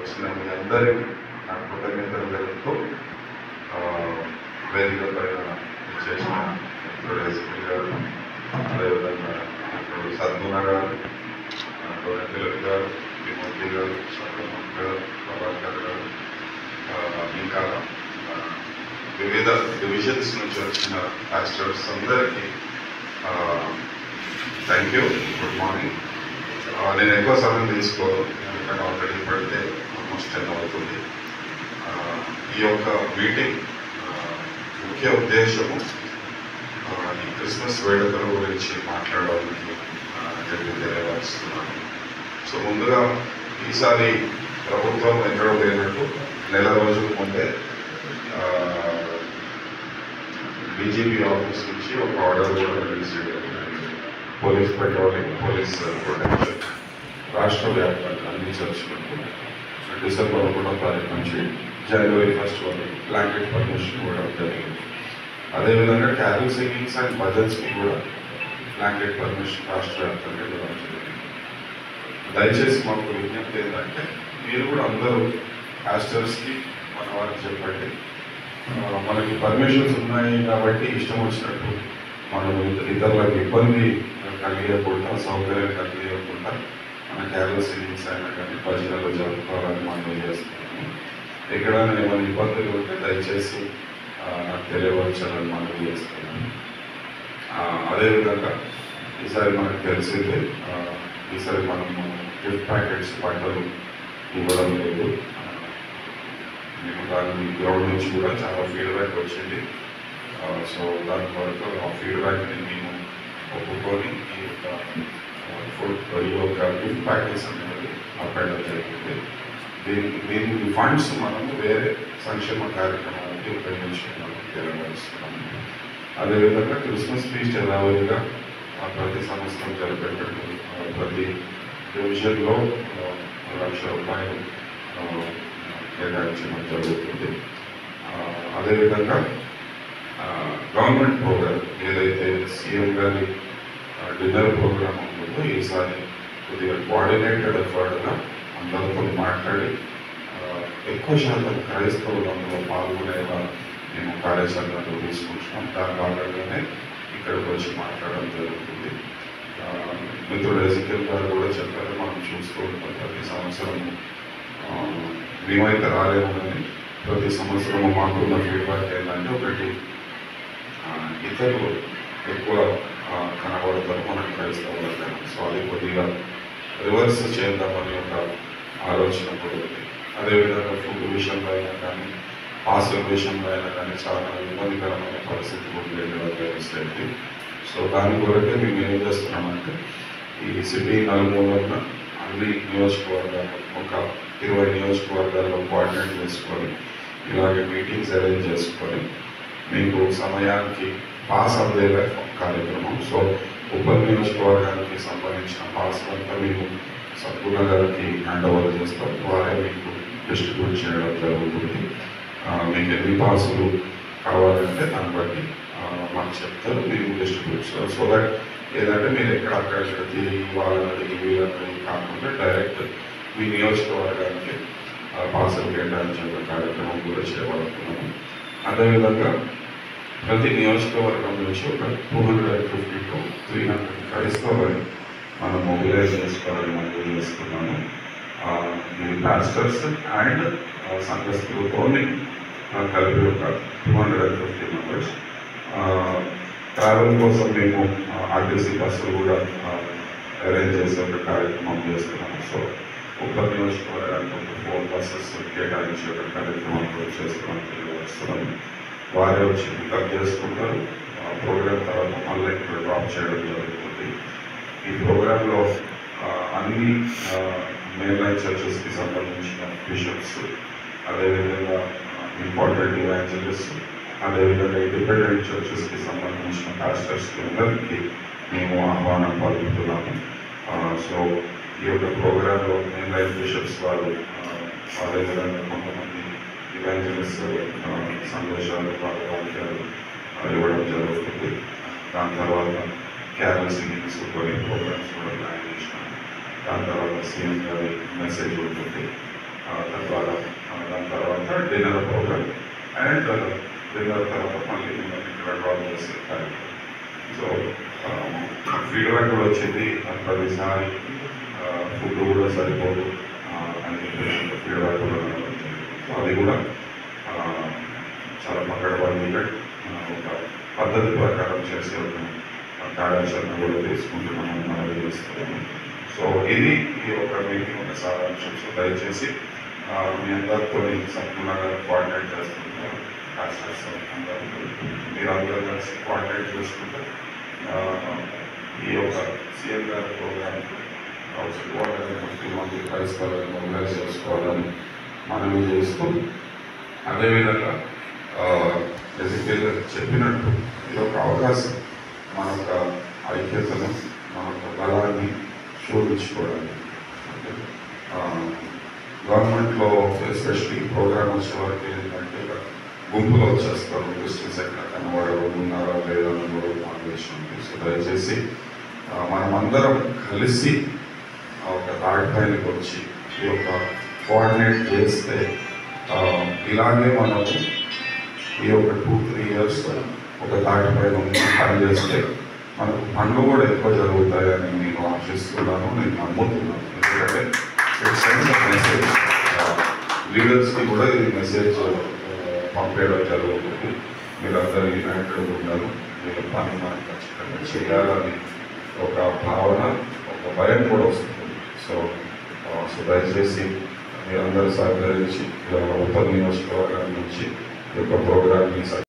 వచ్చిన మీ అందరికీ నా కృతజ్ఞతలు తెలుపుతూ వేదిక పైన చేసిన మిత్రుడు గారు, అదేవిధంగా ఇప్పుడు సద్గుణ గారు, గోనెతిలక్ గారు, తిమోతి గారు, సత్యమూర్తి గారు, ప్రభాకర్ గారు, ఇంకా వివిధ డివిజన్స్ నుంచి వచ్చిన పాస్టర్స్ అందరికీ థ్యాంక్ యూ. Good morning. నేను ఎక్కువ సమయం తీసుకోను, ఎందుకంటే ఆల్రెడీ పడితే ఆల్మోస్ట్ 10 అవుతుంది. ఈ యొక్క మీటింగ్ ముఖ్య ఉద్దేశము ఈ క్రిస్మస్ వేడుకల గురించి మాట్లాడడానికి తెలియవస్తున్నాను. సో ముందుగా ఈసారి ప్రభుత్వం ఎక్కడ లేనట్టు నెల రోజుల ముందే బీజేపీ ఆఫీస్ నుంచి ఒక ఆర్డర్ కూడా రిలీజ్ చేయడం, పోలీస్ పెట్రోలింగ్, పోలీస్ ప్రొటెక్షన్ రాష్ట్ర వ్యాప్తంగా అన్ని చర్చలకు డిసెంబర్ 1వ తారీఖు నుంచి జనవరి 1 వరకు బ్లాంకెట్ పర్మిషన్ ఇవ్వడం జరిగింది. అదేవిధంగా క్యారల్ సింగింగ్స్ అండ్ బజెట్స్కి కూడా బ్లాంకెట్ పర్మిషన్ రాష్ట్ర వ్యాప్తంగా ఇవ్వడం జరిగింది. దయచేసి మాకు విజ్ఞప్తి ఏంటంటే మీరు కూడా అందరూ పాస్టర్స్కి మన వారికి చెప్పండి, మనకి పర్మిషన్స్ ఉన్నాయి కాబట్టి ఇష్టం వచ్చినట్టు మనం ఇతరులకు ఇబ్బంది కలిగకుండా, సౌకర్యం కలిగకుండా మన క్యారల్ సింగింగ్స్ అయినా కానీ భజనలు జరుపుకోవాలని మనం చేస్తున్నాము. ఎక్కడైనా ఏమైనా ఇబ్బందులు ఉంటే దయచేసి నాకు తెలియవచ్చాలని మనం చేస్తున్నాము. అదేవిధంగా ఈసారి మనకు తెలిసిందే, ఈసారి మనము గిఫ్ట్ ప్యాకెట్స్ బట్టలు ఇవ్వడం లేదు. మేము దాని గ్రౌండ్ నుంచి కూడా చాలా ఫీడ్బ్యాక్ వచ్చింది. సో దాని వరకు ఆ ఫీడ్బ్యాక్ని మేము ఒప్పుకొని ఈ యొక్క ఫుడ్ ఈ యొక్క గిఫ్ట్ ప్యాకెట్స్ అనేది అప్పడం జరిగింది. దీనికి ఫండ్స్ మనము వేరే సంక్షేమ కార్యక్రమాలకి ఉపయోగించుకున్నాము తెలియజేస్తున్నాము. అదేవిధంగా క్రిస్మస్ ఫీస్ట్ యథావిధిగా ప్రతి సంవత్సరం జరిపేటట్టు ప్రతి డివిజన్లో 1,00,000 రూపాయలు కేటాయించడం జరుగుతుంది. అదేవిధంగా గవర్నమెంట్ ప్రోగ్రామ్ ఏదైతే సీఎం గారి డిన్నర్ ప్రోగ్రామ్ ఉంటుందో ఈసారి కొద్దిగా కోఆర్డినేటెడ్ ఎఫర్ట్గా అందరితో మాట్లాడి ఎక్కువ శాతం క్రైస్తవులు అందులో పాల్గొనేలా మేము కార్యాచరణలు తీసుకుంటున్నాం. దాని భాగంగానే ఇక్కడికి వచ్చి మాట్లాడడం జరుగుతుంది. మిత్రుడు ఎజికల్ గారు కూడా చెప్పారు, మనం చూస్తూ ఉంటాం ప్రతి సంవత్సరము మేమైతే రాలేము కానీ ప్రతి సంవత్సరము మాకున్న ఫీడ్బ్యాక్ ఏంటంటే ఒకటి ఇతరులు ఎక్కువ కనబడతారు మన క్రైస్తవులకు. సో అది కొద్దిగా రివర్స్ చేద్దామని ఒక ఆలోచన కూడా ఉంది. అదేవిధంగా ఫుడ్ విషయంలో అయినా కానీ హాస్టల్ విషయంలో అయినా కానీ చాలా ఇబ్బందికరమైన పరిస్థితులు ఉండేది. సో దాని కొరకే మేము ఏం చేస్తున్నామంటే ఈ సిటీ నలుమూలన అన్ని నియోజకవర్గాలు ఒక 20 నియోజకవర్గాల్లో కోఆర్డినేట్ చేసుకొని ఇలాగే మీటింగ్స్ అరేంజ్ చేసుకొని మీకు సమయానికి పాస్ అందేలా కార్యక్రమం. సో ఉప్పల్ నియోజకవర్గానికి సంబంధించిన పాస్ అంతా మేము సద్గుణ గారికి హ్యాండ్ ఓవర్ చేస్తాం, వారే మీకు డిస్ట్రిబ్యూట్ చేయడం జరుగుతుంది. మీకు ఎన్ని పాసులు కావాలంటే దాన్ని బట్టి మాకు చెప్తారు, మేము డిస్ట్రిబ్యూట్ చేస్తాం. సో దట్ ఏదంటే మీరు ఎక్కడ అక్కడ తిరిగి వాళ్ళకి వీళ్ళకి కాకుండా డైరెక్ట్ మీ నియోజకవర్గానికి పాసులు కేటాయించే కార్యక్రమం కూడా చేయబడుతున్నాము. అదేవిధంగా ప్రతి నియోజకవర్గం నుంచి ఒక 250 to 300 క్రైస్తవులని మనం మొబిలైజ్ చేసుకోవాలని మనం చేస్తున్నాము. ఈ పాస్టర్స్ అండ్ సంఘస్థులతో కలిపి ఒక 250 మెంబర్స్. ట్రావెల్ కోసం మేము ఆర్టీసీ బస్సులు కూడా అరేంజ్ చేసే ఒక కార్యక్రమం చేస్తున్నాము. సో ఉప్పల్ నియోజకవర్గానికి ఒక 4 బస్సెస్ కేటాయించి ఒక కార్యక్రమం కూడా వస్తున్నాము. వారే వచ్చి పికప్ చేసుకుంటారు. ప్రోగ్రామ్ తర్వాత మళ్ళీ ఇక్కడ డ్రాప్ చేయడం జరుగుతుంది. ఈ ప్రోగ్రాంలో అన్ని మెయిన్ లైన్ చర్చెస్కి సంబంధించిన బిషప్స్, అదేవిధంగా ఇంపార్టెంట్ ఇవాంజలిస్ట్, అదేవిధంగా ఇండిపెండెంట్ చర్చెస్కి సంబంధించిన పాస్టర్స్కి అందరికీ మేము ఆహ్వానం పలుకుతున్నాము. సో ఈ యొక్క ప్రోగ్రాంలో మెయిన్ లైన్ బిషప్స్ వారు, అదేవిధంగా కొంతమంది ఇవాంజలిస్ట్ సందేశాలు, వాక్యాలు ఇవ్వడం జరుగుతుంది. దాని తర్వాత క్యారల్ సింగింగ్స్ కొన్ని ప్రోగ్రామ్స్ కూడా ప్లాన్ చేసినాము. దాని తర్వాత సీఎం గారి మెసేజ్ ఉంటుంది. తద్వారా దాని తర్వాత డిన్నర్ ప్రోగ్రామ్ అండ్ డిన్నర్ తర్వాత మళ్ళీ ఇక్కడ డ్రా చేసే కార్యక్రమం. సో ఫీడ్బ్యాక్ కూడా వచ్చింది ప్రతిసారి ఫుడ్ కూడా సరిపోదు అని ఫీడ్బ్యాక్ కూడా వచ్చింది. సో అది కూడా చాలా పకడ్బందీగా ఒక పద్ధతి ప్రకారం చేసే ఒక కార్యాచరణ కూడా తీసుకుంటున్నామని మనం చేస్తున్నాము. సో ఇది ఈ యొక్క మీటింగ్ ఒక సారాంశం. సో దయచేసి మీ అందరితో సంపూర్ణంగా కోఆర్డినేట్ చేస్తుంటారు. మీరందరూ కలిసి కోఆర్డినేట్ చేసుకుంటే ఈ యొక్క సీఎం గారి ప్రోగ్రామ్ మంది పరిస్థితులను మొబైలైజ్ చేసుకోవాలని మనవి చేస్తూ, అదేవిధంగా చెప్పినట్టు ఇది ఒక అవకాశం మన యొక్క ఐక్యతను, మన యొక్క బలాన్ని శోధించుకోవడానికి. గవర్నమెంట్లో ఎస్పెషలీ ప్రోగ్రామ్ వచ్చే వరకు ఏంటంటే గుంపులో వచ్చేస్తారు, క్రిస్టియన్స్ ఎక్కడ కనబడరు, ఉన్నారా లేదా అని కూడా కాంపిటీషన్ ఉంది. సో దయచేసి మనమందరం కలిసి ఒక తాటి పైనకి వచ్చి ఈ యొక్క కోఆర్డినేట్ చేస్తే ఇలాగే మనము ఈ యొక్క 2-3 years ఒక తాటి పైన పని చేస్తే మనకు పనులు కూడా ఎక్కువ జరుగుతాయని నేను ఆశిస్తున్నాను, నేను నమ్ముతున్నాను. ఎందుకంటే మెసేజ్ లీడర్స్కి కూడా ఇది మెసేజ్ పంపేయడం జరుగుతుంది. మీరందరూ యునైటెడ్ ఉన్నారు, మీరు పని మనం ఖచ్చితంగా చేయాలని ఒక భావన, ఒక భయం కూడా వస్తుంది. సో దయచేసి మీరందరూ సహకరించి ఉత్తర నియోజకవర్గం నుంచి ఈ యొక్క ప్రోగ్రామ్ని